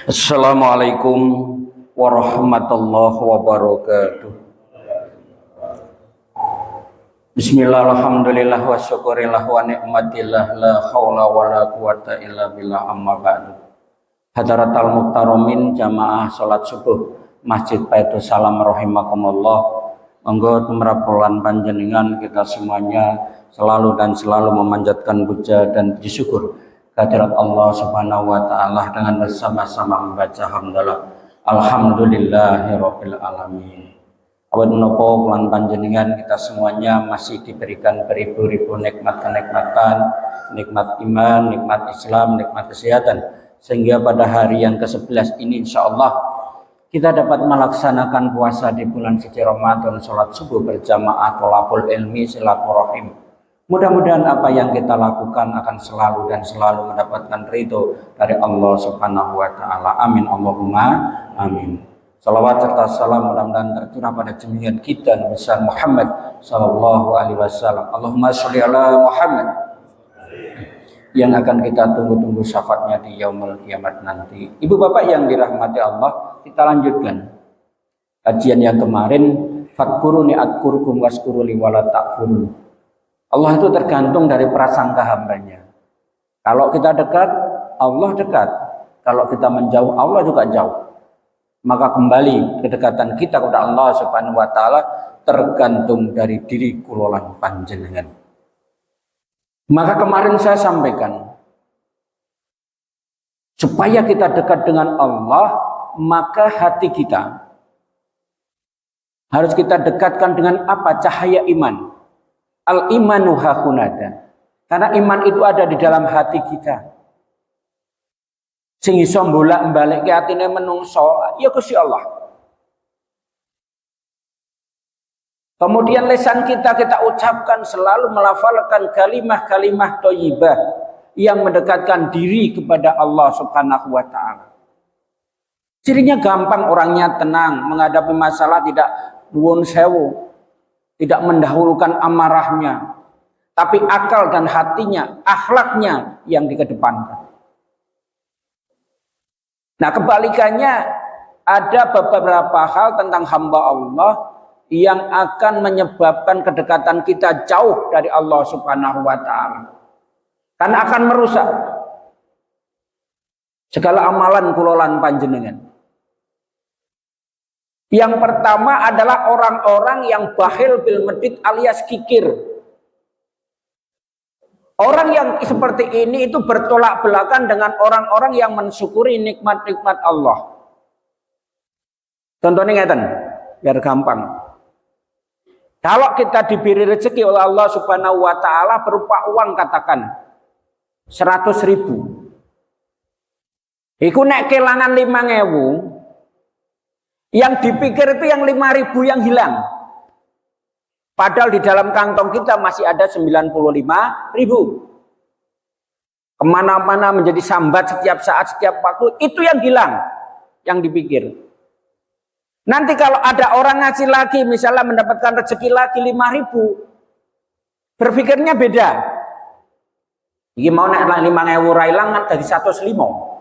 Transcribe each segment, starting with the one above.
Assalamualaikum warahmatullahi wabarakatuh. Bismillah, alhamdulillah, wa syukurillah, wa ni'matillah, la hawla wa la quwata illa billah, amma ba'du. Hadaratal muhtaromin jamaah salat subuh Masjid Baitul Salam rahimakumullah. Monggo tumrapulan panjenengan kita semuanya selalu memanjatkan puja dan puji syukur kehadirat Allah Subhanahu wa taala dengan bersama-sama membaca hamdalah alhamdulillahirabbil alamin. Awet menapa lan panjenengan kita semuanya masih diberikan beribu-ribu nikmat-kenikmatan, nikmat iman, nikmat Islam, nikmat kesehatan, sehingga pada hari yang ke-11 ini insyaallah kita dapat melaksanakan puasa di bulan suci Ramadan, sholat subuh berjamaah, thalabul ilmi, silaturahim. Mudah-mudahan apa yang kita lakukan akan selalu mendapatkan ridho dari Allah Subhanahu wa taala. Amin Allahumma amin. Salawat serta salam mudah-mudahan tercurah pada junjungan kita Nabi Muhammad sallallahu alaihi wasallam. Allahumma sholli ala Muhammad yang akan kita tunggu-tunggu syafaatnya di yaumul kiamat nanti. Ibu bapak yang dirahmati Allah, kita lanjutkan kajian yang kemarin, fadkuruni adkurkum waskuruli wala takfurun. Allah itu tergantung dari prasangka hambanya. Kalau kita dekat, Allah dekat. Kalau kita menjauh, Allah juga jauh. Maka kembali kedekatan kita kepada Allah Subhanahu wa taala tergantung dari diri kulolan panjenengan. Maka kemarin saya sampaikan, supaya kita dekat dengan Allah, maka hati kita harus kita dekatkan dengan apa? Cahaya iman. Al-imanu hahunada. Karena iman itu ada di dalam hati kita. Sing iso bolak-balik ke atine menungso, ya Gusti Allah. Kemudian lisan kita ucapkan selalu melafalkan kalimah-kalimah thayyibah yang mendekatkan diri kepada Allah Subhanahu wa taala. Cirinya gampang, orangnya tenang, menghadapi masalah tidak nuwun sewu, tidak mendahulukan amarahnya, tapi akal dan hatinya, akhlaknya yang dikedepankan. Nah, kebalikannya ada beberapa hal tentang hamba Allah yang akan menyebabkan kedekatan kita jauh dari Allah Subhanahu wa taala. Karena akan merusak segala amalan kulolan panjenengan. Yang pertama adalah orang-orang yang bakhil bil medit alias kikir. Orang yang seperti ini itu bertolak belakang dengan orang-orang yang mensyukuri nikmat-nikmat Allah. Contohnya ngeten, biar gampang. Kalau kita diberi rezeki oleh Allah Subhanahu wa taala berupa uang, katakan 100.000. Iku nek kelangan 5.000, yang dipikir itu yang 5.000 yang hilang. Padahal di dalam kantong kita masih ada 95.000. Kemana-mana menjadi sambat setiap saat, setiap waktu, itu yang hilang, yang dipikir. Nanti kalau ada orang ngasih lagi, misalnya mendapatkan rezeki lagi 5.000, berpikirnya beda. Ini mau naik 5.000 railang kan dari 105.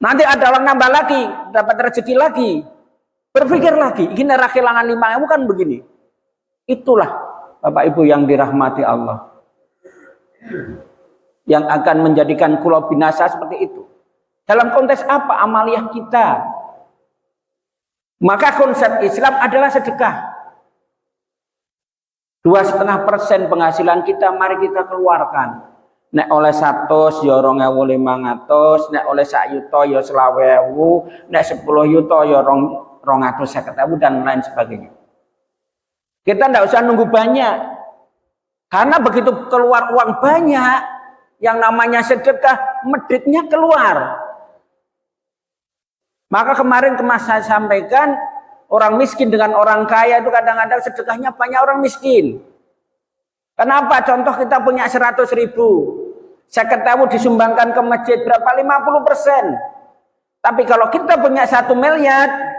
Nanti ada orang nambah lagi, dapat rezeki lagi, berpikir lagi, ini nera kehilangan 5.000 kan begini. Itulah Bapak Ibu yang dirahmati Allah, yang akan menjadikan kulo binasa seperti itu. Dalam konteks apa? Amaliyah kita. Maka konsep Islam adalah sedekah. 2,5% penghasilan kita mari kita keluarkan. Nek oleh 100 ya 2.500, nek oleh 1 yuta ya 20.000, nek 10 yuta ya 250.000 dan lain sebagainya. Kita tidak usah nunggu banyak, karena begitu keluar uang banyak, yang namanya sedekah meditnya keluar. Maka kemarin saya sampaikan, orang miskin dengan orang kaya itu kadang-kadang sedekahnya banyak orang miskin. Kenapa? Contoh kita punya 100.000, 50.000 disumbangkan ke masjid, berapa? 50%. Tapi kalau kita punya 1 miliar,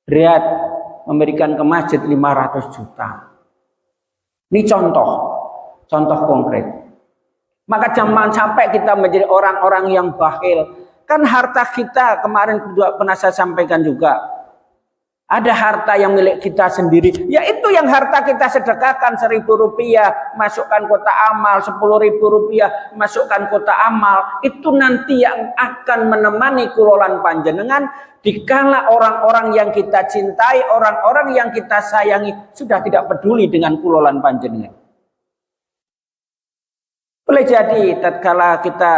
lihat, memberikan ke masjid 500 juta. Ini contoh konkret. Maka jangan sampai kita menjadi orang-orang yang bakhil. Kan harta kita kemarin juga pernah saya sampaikan juga. Ada harta yang milik kita sendiri, yaitu yang harta kita sedekahkan 1.000 rupiah, masukkan kota amal, 10.000 rupiah, masukkan kota amal. Itu nanti yang akan menemani kulolan panjenengan dikala orang-orang yang kita cintai, orang-orang yang kita sayangi sudah tidak peduli dengan kulolan panjenengan. Boleh jadi tatkala kita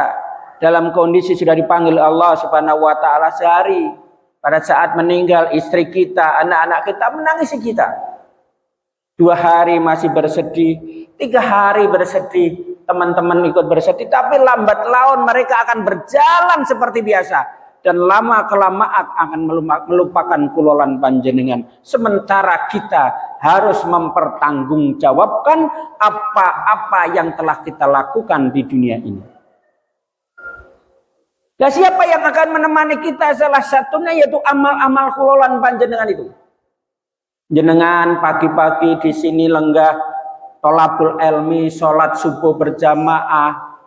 dalam kondisi sudah dipanggil Allah Subhanahu wa taala sehari, pada saat meninggal istri kita, anak-anak kita menangisi kita. 2 hari masih bersedih, 3 hari bersedih, teman-teman ikut bersedih, tapi lambat laun mereka akan berjalan seperti biasa dan lama kelamaan akan melupakan kulolan panjenengan. Sementara kita harus mempertanggungjawabkan apa-apa yang telah kita lakukan di dunia ini. Nah, siapa yang akan menemani kita? Salah satunya yaitu amal-amal kulolan panjenengan itu. Jenengan pagi-pagi di sini lenggah tholabul ilmi, sholat subuh berjamaah,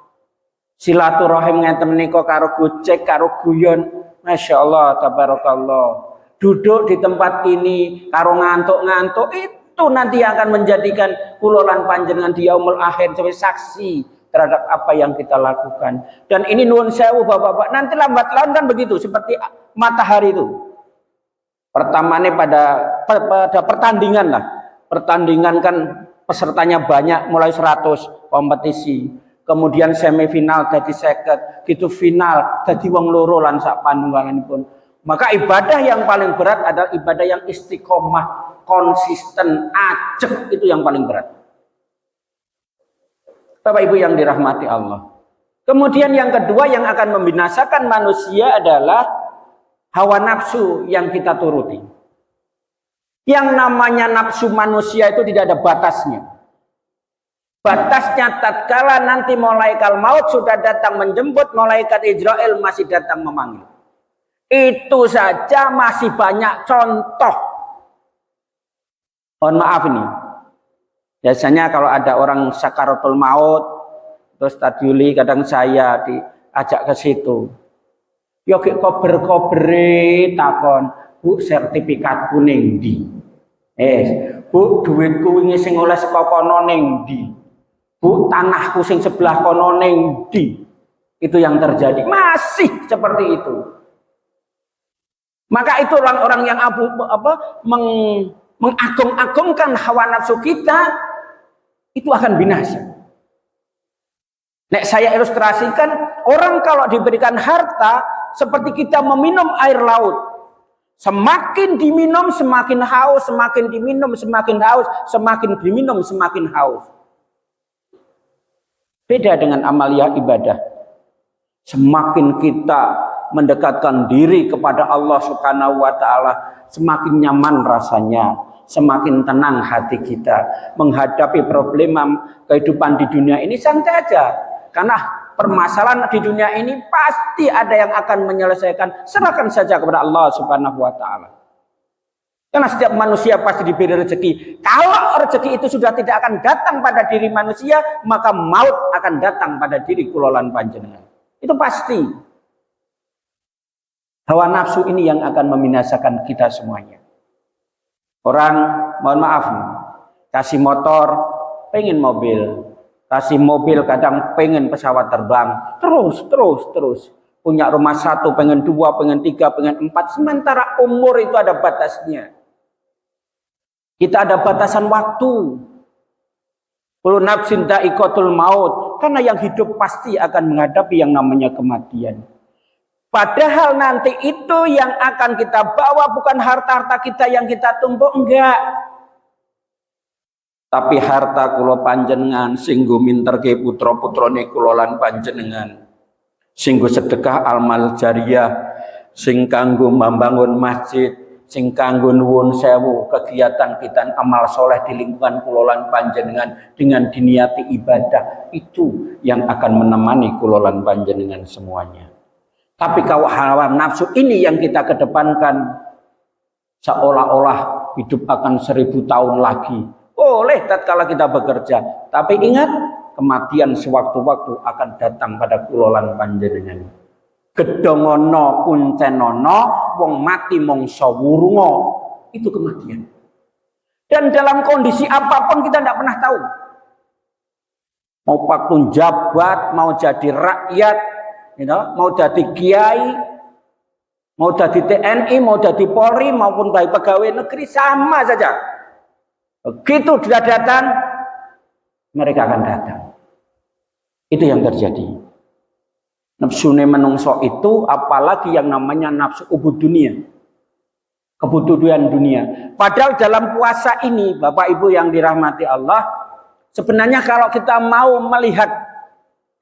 silaturahim ngeten menika karo gojek, karo guyon. Masya Allah, tabarakallah. Duduk di tempat ini karo ngantuk-ngantuk, itu nanti akan menjadikan kulolan panjenengan di yaumul akhir sebagai saksi terhadap apa yang kita lakukan. Dan ini nuwun sewu bapak-bapak, nanti lambat laun kan begitu, seperti matahari itu. Pertamanya pada pertandingan lah. Pertandingan kan pesertanya banyak, mulai 100 kompetisi. Kemudian semifinal jadi 50, gitu final jadi wong loro lan sak panunggalanipun. Maka ibadah yang paling berat adalah ibadah yang istiqomah, konsisten, ajek, itu yang paling berat. Bapak Ibu yang dirahmati Allah. Kemudian yang kedua yang akan membinasakan manusia adalah hawa nafsu yang kita turuti. Yang namanya nafsu manusia itu tidak ada batasnya. Batasnya tatkala nanti malaikat maut sudah datang menjemput, malaikat Israel masih datang memanggil. Itu saja masih banyak contoh. Mohon maaf ini. Biasanya kalau ada orang sakaratul maut, terus tadiuli kadang saya diajak ke situ. Yo ki kober-kobere takon, Bu sertifikat kuning di. Bu duitku wingi sing oleh saka kono ning ndi? Bu tanahku sing sebelah kono ning ndi? Itu yang terjadi. Masih seperti itu. Maka itu orang-orang yang mengagung-agungkan hawa nafsu kita, itu akan binasa. Nek saya ilustrasikan, orang kalau diberikan harta seperti kita meminum air laut. Semakin diminum semakin haus, semakin diminum semakin haus, semakin diminum semakin haus. Beda dengan amalia ibadah. Semakin kita mendekatkan diri kepada Allah Subhanahu wa taala, semakin nyaman rasanya. Semakin tenang hati kita menghadapi problema kehidupan di dunia ini, santai aja. Karena permasalahan di dunia ini pasti ada yang akan menyelesaikan. Serahkan saja kepada Allah Subhanahu wa taala. Karena setiap manusia pasti diberi rezeki. Kalau rezeki itu sudah tidak akan datang pada diri manusia, maka maut akan datang pada diri kulolan panjenengan. Itu pasti. Hawa nafsu ini yang akan membinasakan kita semuanya. Orang, mohon maaf, kasih motor, pengen mobil. Kasih mobil kadang pengen pesawat terbang. Terus. Punya rumah 1, pengen 2, pengen 3, pengen 4. Sementara umur itu ada batasnya. Kita ada batasan waktu. Kullu nafsin dha'iqatul maut. Karena yang hidup pasti akan menghadapi yang namanya kematian. Padahal nanti itu yang akan kita bawa bukan harta-harta kita yang kita tumpuk, enggak. Tapi harta kula panjenengan singgo minterke putra-putrane kula lan panjenengan. Singgo sedekah amal jariyah, sing kanggo membangun masjid, sing kanggo nuwun sewu kegiatan kita amal soleh di lingkungan kula lan panjenengan dengan diniati ibadah, itu yang akan menemani kula lan panjenengan semuanya. Tapi kalau hawa nafsu ini yang kita kedepankan, seolah-olah hidup akan 1000 tahun lagi. Boleh tatkala kita bekerja, tapi ingat kematian sewaktu-waktu akan datang pada kulolan panjenengan. gedongono kuncenono, wong mati mongso wurungo. Itu kematian. Dan dalam kondisi apapun kita tidak pernah tahu. Mau paktun jabat, mau jadi rakyat, mau jadi kiai, mau jadi TNI, mau jadi Polri, maupun baik pegawai negeri, sama saja. Begitu sudah datang, mereka akan datang. Itu yang terjadi. Nafsu menungso itu, apalagi yang namanya nafsu ubud dunia, kebutuhan dunia. Padahal dalam puasa ini, Bapak Ibu yang dirahmati Allah, sebenarnya kalau kita mau melihat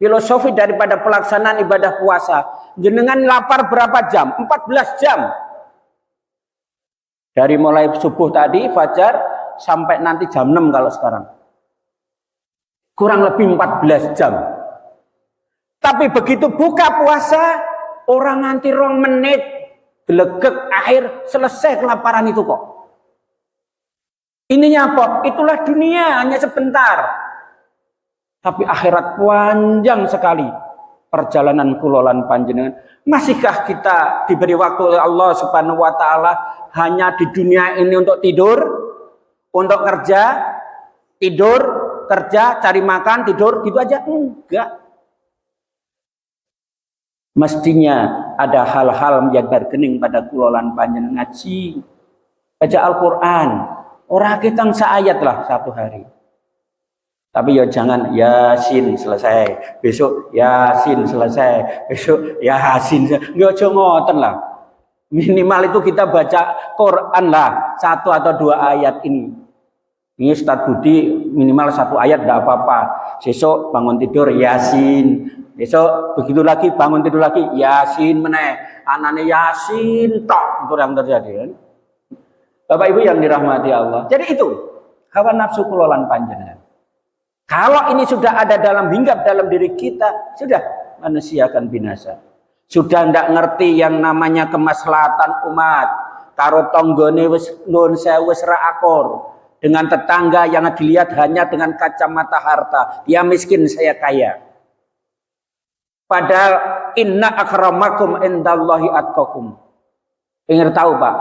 filosofi daripada pelaksanaan ibadah puasa, jenengan lapar berapa jam? 14 jam. Dari mulai subuh tadi, fajar, sampai nanti jam 6 kalau sekarang. Kurang lebih 14 jam. Tapi begitu buka puasa, orang nganti 2 menit, gelegek akhir, selesai kelaparan itu kok. Ininya apa? Itulah dunia, hanya sebentar. Tapi akhirat panjang sekali. Perjalanan kulolan panjenengan. Masihkah kita diberi waktu oleh Allah Subhanahu wa Ta'ala hanya di dunia ini untuk tidur, untuk kerja, tidur, kerja, cari makan, tidur, gitu aja? Enggak. Mestinya ada hal-hal yang berkening pada kulolan panjenengan, ngaji, baca Al-Quran. Orang kita seayat lah satu hari. Tapi ya jangan Yasin selesai, besok Yasin selesai, besok Yasin. Nggak ngoten lah. Minimal itu kita baca Quran lah, 1 atau 2 ayat ini. Ini Ustadz Budi minimal 1 ayat tidak apa-apa. Besok bangun tidur Yasin. Besok begitu lagi bangun tidur lagi Yasin meneh. Anane Yasin tok, itu yang terjadi kan. Bapak Ibu yang dirahmati Allah. Jadi itu hawa nafsu kulolan panjenengan. Kalau ini sudah ada dalam hinggap dalam diri kita, sudah manusia akan binasa. Sudah tidak ngerti yang namanya kemaslahatan umat. Karo tonggone wis nun sewu ra akor. Dengan tetangga yang dilihat hanya dengan kacamata harta. Dia miskin, saya kaya. Padahal inna akramakum indallahi atqakum. Ingin tahu Pak?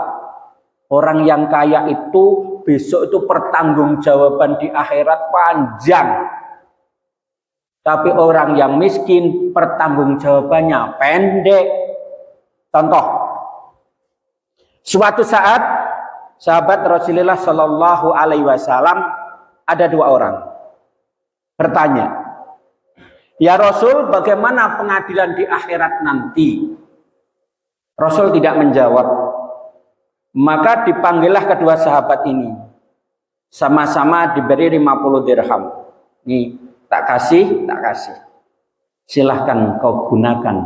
Orang yang kaya itu besok itu pertanggungjawaban di akhirat panjang. Tapi orang yang miskin pertanggungjawabannya pendek. Contoh. Suatu saat sahabat Rasulullah Shallallahu Alaihi Wasallam ada 2 orang bertanya, ya Rasul, bagaimana pengadilan di akhirat nanti? Rasul tidak menjawab. Maka dipanggillah kedua sahabat ini. Sama-sama diberi 50 dirham. Nih, tak kasih. Silahkan kau gunakan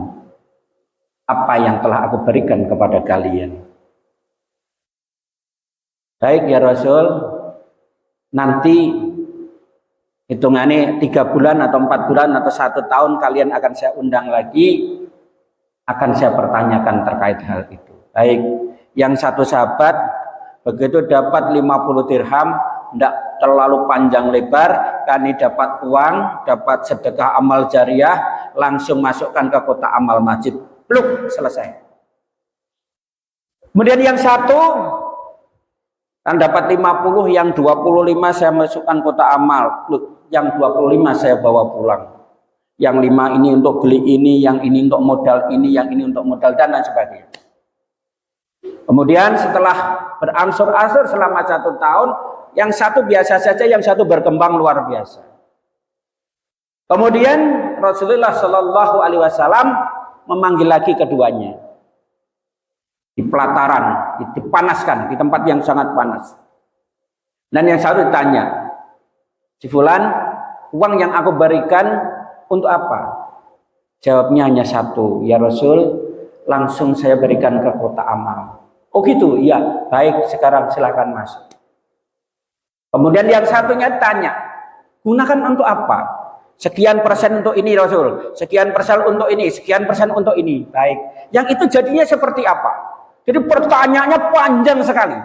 apa yang telah aku berikan kepada kalian. Baik ya Rasul, nanti hitungannya 3 bulan atau 4 bulan atau 1 tahun kalian akan saya undang lagi, akan saya pertanyakan terkait hal itu. Baik, yang satu sahabat begitu dapat 50 dirham, tidak terlalu panjang lebar, kami dapat uang, dapat sedekah amal jariah, langsung masukkan ke kotak amal masjid. Pluk, selesai. Kemudian yang satu kan dapat 50, yang 25 saya masukkan kotak amal. Pluk, yang 25 saya bawa pulang. Yang 5 ini untuk beli ini, yang ini untuk modal ini, yang ini untuk modal dan lain sebagainya. Kemudian setelah berangsur-angsur selama 1 tahun, yang satu biasa saja, yang satu berkembang luar biasa. Kemudian Rasulullah Shallallahu Alaihi Wasallam memanggil lagi keduanya di pelataran, dipanaskan di tempat yang sangat panas. Dan yang satu ditanya, si Fulan, uang yang aku berikan untuk apa? Jawabnya hanya satu, ya Rasul, langsung saya berikan ke kotak amal. Oh gitu, iya, baik, sekarang silakan masuk. Kemudian yang satunya tanya, gunakan untuk apa? Sekian persen untuk ini Rasul, sekian persen untuk ini, sekian persen untuk ini. Baik, yang itu jadinya seperti apa? Jadi pertanyaannya panjang sekali.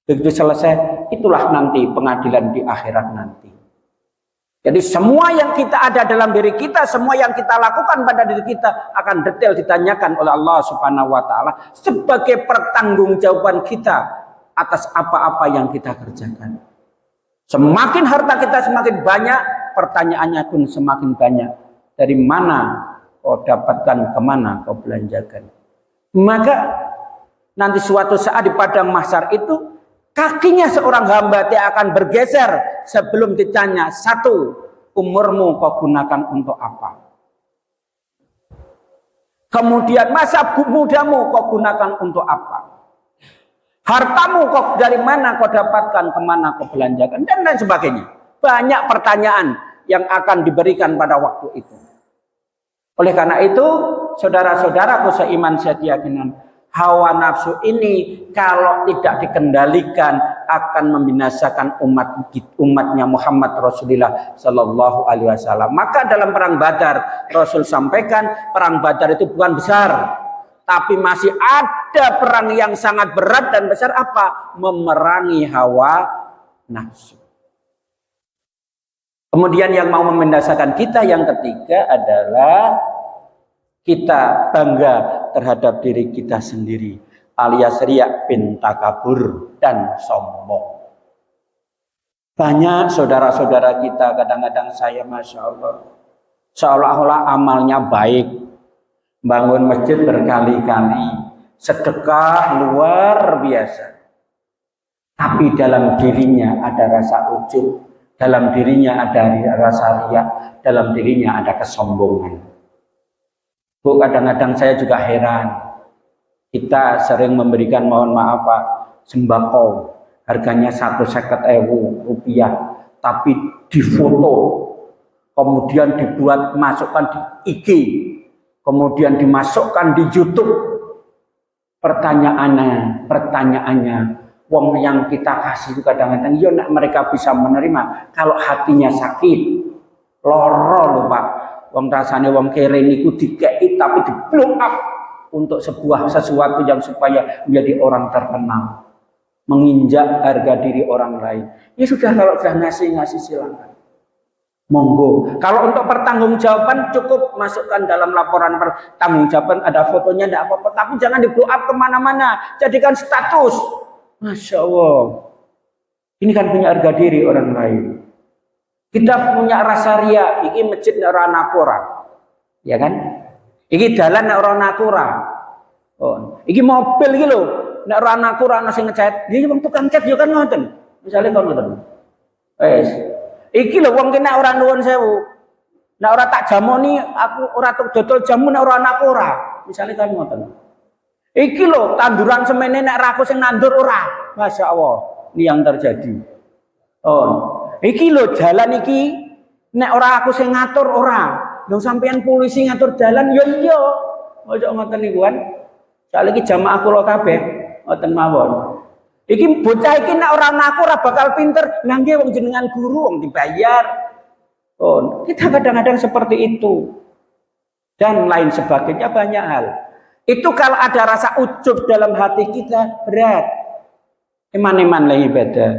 Begitu selesai, itulah nanti pengadilan di akhirat nanti. Jadi semua yang kita ada dalam diri kita, semua yang kita lakukan pada diri kita akan detail ditanyakan oleh Allah Subhanahu wa taala sebagai pertanggungjawaban kita atas apa-apa yang kita kerjakan. Semakin harta kita semakin banyak, pertanyaannya pun semakin banyak. Dari mana kau dapatkan, kemana kau belanjakan? Maka nanti suatu saat di padang mahsyar itu kakinya seorang hamba dia akan bergeser sebelum ditanya, satu, umurmu kau gunakan untuk apa? Kemudian masa mudamu kau gunakan untuk apa? Hartamu kau dari mana kau dapatkan, kemana kau belanjakan, dan lain sebagainya. Banyak pertanyaan yang akan diberikan pada waktu itu. Oleh karena itu, saudara-saudaraku seiman sekeyakinan, hawa nafsu ini kalau tidak dikendalikan akan membinasakan umatnya Muhammad Rasulullah Sallallahu Alaihi Wasallam. Maka dalam perang Badar Rasul sampaikan perang Badar itu bukan besar, tapi masih ada perang yang sangat berat dan besar, apa? Memerangi hawa nafsu. Kemudian yang mau membinasakan kita yang ketiga adalah kita bangga terhadap diri kita sendiri, alias riya bin takabur dan sombong. Banyak saudara-saudara kita kadang-kadang saya Masya Allah seolah-olah amalnya baik, bangun masjid berkali-kali, sedekah luar biasa, tapi dalam dirinya ada rasa ujub, dalam dirinya ada rasa riya, dalam dirinya ada kesombongan. Bu, kadang-kadang saya juga heran. Kita sering memberikan, mohon maaf Pak, sembako harganya 150.000 rupiah, tapi difoto, kemudian dibuat masukkan di IG, kemudian dimasukkan di YouTube. Pertanyaannya, wong yang kita kasih itu kadang-kadang, ya nak mereka bisa menerima kalau hatinya sakit, loro lho Pak. Wong rasane wong kere niku dikei tapi di blow up untuk sesuatu yang supaya menjadi orang terkenal, menginjak harga diri orang lain. Ya sudah, kalau sudah ngasih silakan, monggo. Kalau untuk pertanggungjawaban cukup masukkan dalam laporan pertanggungjawaban, ada fotonya, tidak apa-apa, tapi jangan di blow up kemana-mana, jadikan status. Masya Allah, ini kan punya harga diri orang lain. Kita punya rasa riya, iki masjid nek ora anak ora. Ya kan? Iki dalan nek ora anak ora. Oh, iki mobil iki lho, nek ora anak ora ana sing ngecat. Iki wong tukang cat yo kan ngoten. Misale kon ngoten. Iki lho wong ki nek ora nuwun sewu. Nek ora tak jamoni, aku ora tuk dodol jamu nek ora anak ora. Misale kan ngoten. Iki lho tanduran semene nek ra aku sing nandur ora. Masya Allah, ini yang terjadi. Oh. Iki lho jalan iki nek ora aku sing ngatur ora. Lho sampean polisi ngatur jalan yo iya. Ojo ngoten niku kan. Saiki jamaah kula kabeh ngoten mawon. Iki bocah iki nek ora aku ora bakal pinter. Lah nggih wong jenengan guru wong dibayar. Oh, kita kadang-kadang seperti itu. Dan lain sebagainya banyak hal. Itu kalau ada rasa ujub dalam hati kita berat. Iman-iman lah ibadah.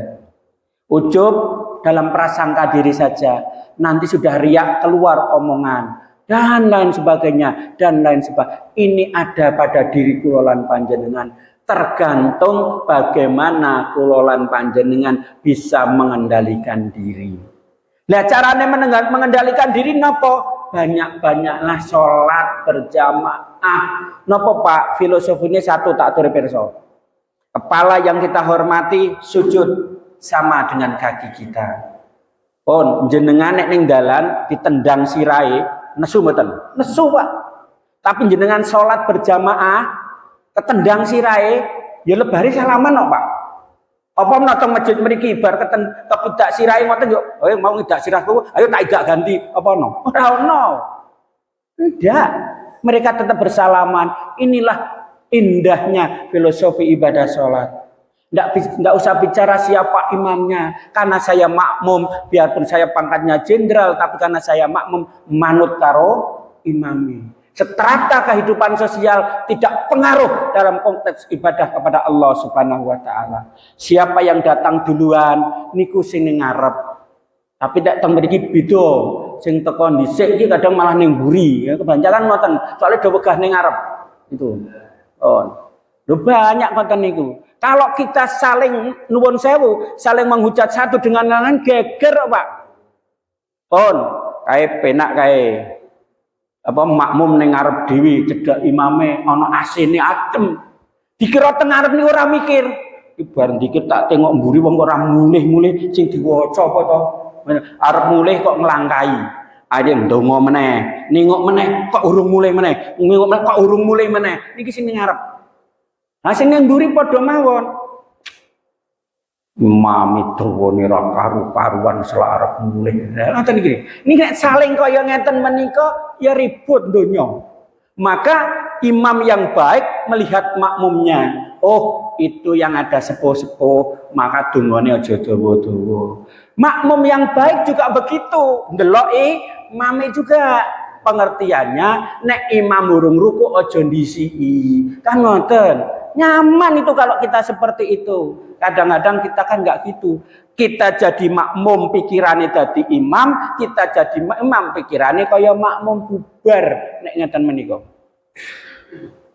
Ujub dalam prasangka diri saja, nanti sudah riak keluar omongan dan lain sebagainya dan lain sebagainya. Ini ada pada diri kulolan panjenengan, tergantung bagaimana kulolan panjenengan bisa mengendalikan diri. Nah, caranya mengendalikan diri nopo? Banyak-banyaklah sholat berjamaah. Nopo Pak? Filosofinya satu, tak aturi pirsa. Kepala yang kita hormati sujud sama dengan kaki kita. Oh, jenengan nek ning dalan ditendang sirahe, nesu mboten? Nesu, Pak. Tapi jenengan sholat berjamaah, ketendang sirahe, ya lebari salaman kok, Pak. Apa menotong masjid mriki bar kepidak sirahe ngoten yo, "Oh, mau ngidak sirahku, ayo tak idak ganti." Apa no? Ora ono. Tidak. Mereka tetap bersalaman. Inilah indahnya filosofi ibadah sholat. Tidak usah bicara siapa imamnya, karena saya makmum, biarpun saya pangkatnya jenderal, tapi karena saya makmum manut karo imami. Strata kehidupan sosial tidak pengaruh dalam konteks ibadah kepada Allah Subhanahu wa taala. Siapa yang datang duluan niku sing ngarep. Tapi tidak teng mriki beda. Sing teko dhisik iki kadang malah ning mburi. Ya kebanyakan ngoten. Soalnya do wegah ning ngarep. Itu. Oh. Lho banyak ngoten niku. Kalau kita saling nuwun sewu, saling menghujat satu dengan lain geger, Pak. Pun kae penak kae apa makmum ning ngarep dhewe cedhak imame ana asine adem. Dikira teng ngarep niku ora mikir. Bar dikit tak tengok mburi wong ora mulih-mulih sing diwaca apa to. Arep mulih kok nglangkai. Ada ndonga meneh, ningok meneh kok urung mulih meneh, ningok meneh kok urung mulih meneh. Niki sing ngarep. Nah sing nang mburi padha mawon. Mami tuwone ra karu-karuan selarep mulih. Ngoten iki. Niki saling kaya ngeten menika ya ribut donya. Maka imam yang baik melihat makmumnya. Oh, itu yang ada sepuh-sepuh, maka dungane aja dawa-dawa. Makmum yang baik juga begitu. Ndeloki mame juga pengertiannya nek imam urung ruku aja ndisiki. Kan ngoten. Nyaman itu kalau kita seperti itu. Kadang-kadang kita kan enggak gitu. Kita jadi makmum pikirannya jadi imam, kita jadi imam pikirannya kaya makmum bubar nek ngeten menika.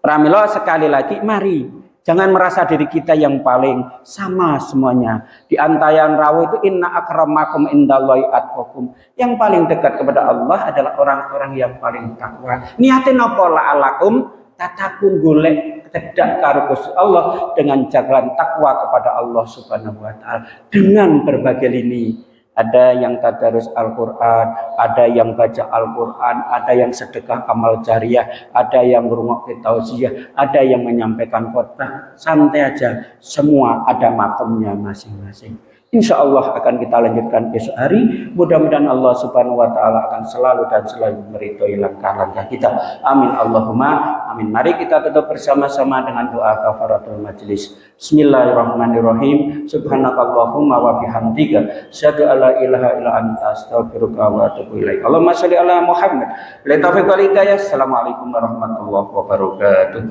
Pramila sekali lagi mari jangan merasa diri kita yang paling sama semuanya. Di antara yang rawuh itu inna akramakum indallahi atqakum. Yang paling dekat kepada Allah adalah orang-orang yang paling takwa. Niatin apa la'alakum tatakun golek cedhak karo Gusti Allah dengan jalan takwa kepada Allah Subhanahu wa taala dengan berbagai lini. Ada yang tadarus Al-Quran, ada yang baca Al-Quran, ada yang sedekah amal jariah, ada yang ngrungokke tausiah, ada yang menyampaikan khotbah. Santai aja, semua ada makamnya masing-masing. Insya Allah akan kita lanjutkan besok hari. Mudah-mudahan Allah Subhanahu wa taala akan selalu dan selalu meridhoi langkah-langkah kita. Amin Allahumma amin. Mari kita tutup bersama-sama dengan doa kafaratul majelis. Bismillahirrahmanirrahim. Subhanakallahumma wa bihamdika asyhadu alla ilaha illa anta astaghfiruka wa atubu ilaik. Allahumma shalli ala Muhammad. Assalamualaikum warahmatullahi wabarakatuh.